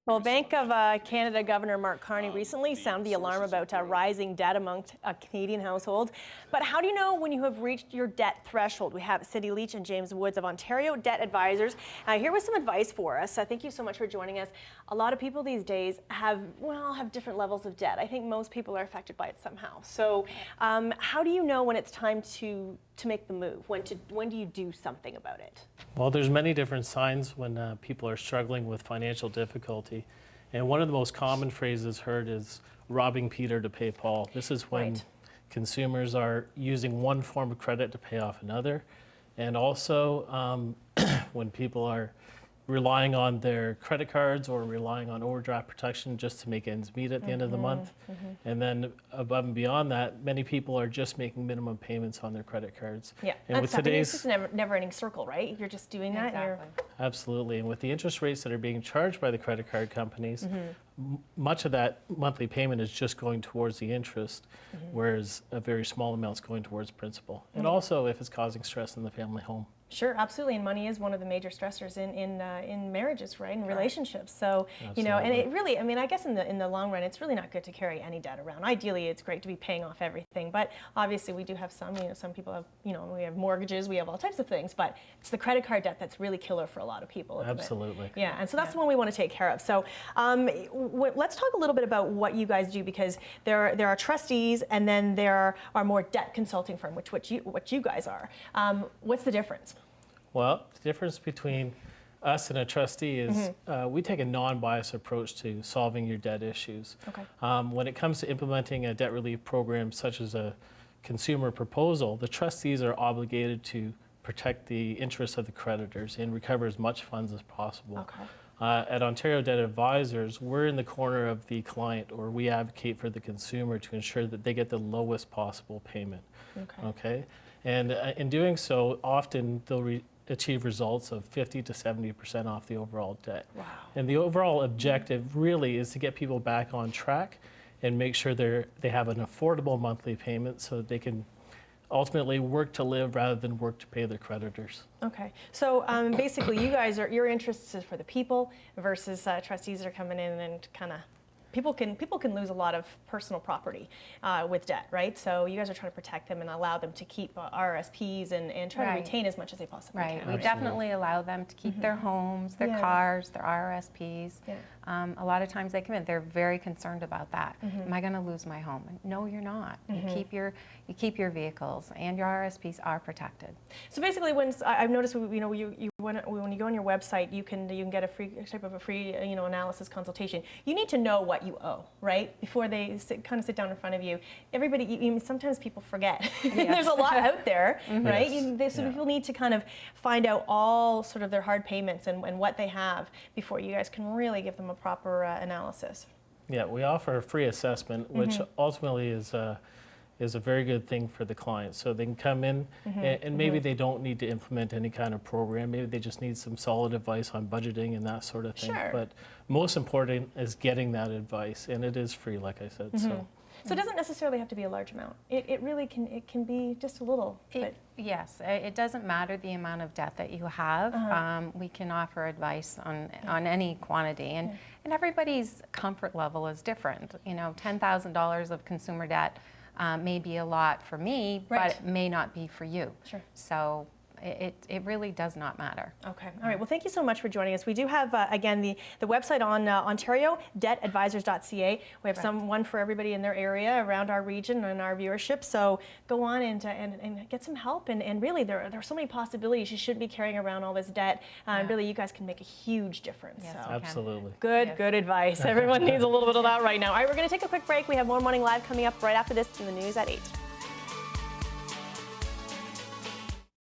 Well, Bank of Canada Governor Mark Carney recently sounded the alarm about rising debt among Canadian households. But how do you know when you have reached your debt threshold? We have Cindy Leach and James Woods of Ontario Debt Advisors. Here was some advice for us. Thank you so much for joining us. A lot of people these days have different levels of debt. I think most people are affected by it somehow. So how do you know when it's time to make the move? When do you do something about it? Well, there's many different signs when people are struggling with financial difficulty. And one of the most common phrases heard is robbing Peter to pay Paul. This is when consumers are using one form of credit to pay off another. And also when people are relying on their credit cards or relying on overdraft protection just to make ends meet at the end of the month. And then above and beyond that, many people are just making minimum payments on their credit cards. Yeah, and with today's, it's just a never-ending circle, right? You're just doing that. Exactly. Absolutely, and with the interest rates that are being charged by the credit card companies, much of that monthly payment is just going towards the interest, whereas a very small amount is going towards principal. And also if it's causing stress in the family home. Sure, absolutely, and money is one of the major stressors in marriages, right, in relationships. So you know, and it really, I mean, I guess in the long run, it's really not good to carry any debt around. Ideally, it's great to be paying off everything, but obviously, we do have some. You know, some people have, we have mortgages, we have all types of things, but it's the credit card debt that's really killer for a lot of people. Isn't Absolutely. it? Yeah, and so that's the one we want to take care of. So let's talk a little bit about what you guys do, because there are trustees, and then there are more debt consulting firm, what you guys are. What's the difference? Well, the difference between us and a trustee is we take a non-biased approach to solving your debt issues. Okay. When it comes to implementing a debt relief program such as a consumer proposal, the trustees are obligated to protect the interests of the creditors and recover as much funds as possible. Okay. At Ontario Debt Advisors, we're in the corner of the client, or we advocate for the consumer to ensure that they get the lowest possible payment. Okay? And in doing so, often they'll achieve results of 50 to 70% off the overall debt. Wow. And the overall objective really is to get people back on track and make sure they have an affordable monthly payment so that they can ultimately work to live rather than work to pay their creditors. Okay, so basically you guys your interests is for the people versus trustees that are coming in and kind of, people can lose a lot of personal property with debt, right? So you guys are trying to protect them and allow them to keep RSPs and try to retain as much as they possibly can. We definitely allow them to keep their homes, their cars, their RSPs. A lot of times they come in, they're very concerned about that. Am I going to lose my home? No, you're not. You keep your vehicles, and your RSPs are protected. So basically, when I've noticed, when you go on your website, you can get a free analysis consultation. You need to know what you owe, right? Before they kind of sit down in front of you. Everybody, sometimes people forget. There's a lot out there, right? So people need to kind of find out all sort of their hard payments and what they have before you guys can really give them a proper analysis. Yeah, we offer a free assessment, which ultimately is a very good thing for the client. So they can come in and maybe they don't need to implement any kind of program. Maybe they just need some solid advice on budgeting and that sort of thing. Sure. But most important is getting that advice, and it is free, like I said. So it doesn't necessarily have to be a large amount. It really can be just a little. Yes, it doesn't matter the amount of debt that you have. We can offer advice on any quantity, and everybody's comfort level is different. $10,000 of consumer debt may be a lot for me, but it may not be for you. Sure. So it really does not matter. Okay. All right. Well, thank you so much for joining us. We do have, again, the website on Ontario, debtadvisors.ca. We have one for everybody in their area, around our region and our viewership. So go on and get some help. And really, there are so many possibilities. You shouldn't be carrying around all this debt. Really, you guys can make a huge difference. Yes, so. Absolutely. Good advice. Everyone needs a little bit of that right now. All right, we're going to take a quick break. We have more Morning Live coming up right after this in the news at 8.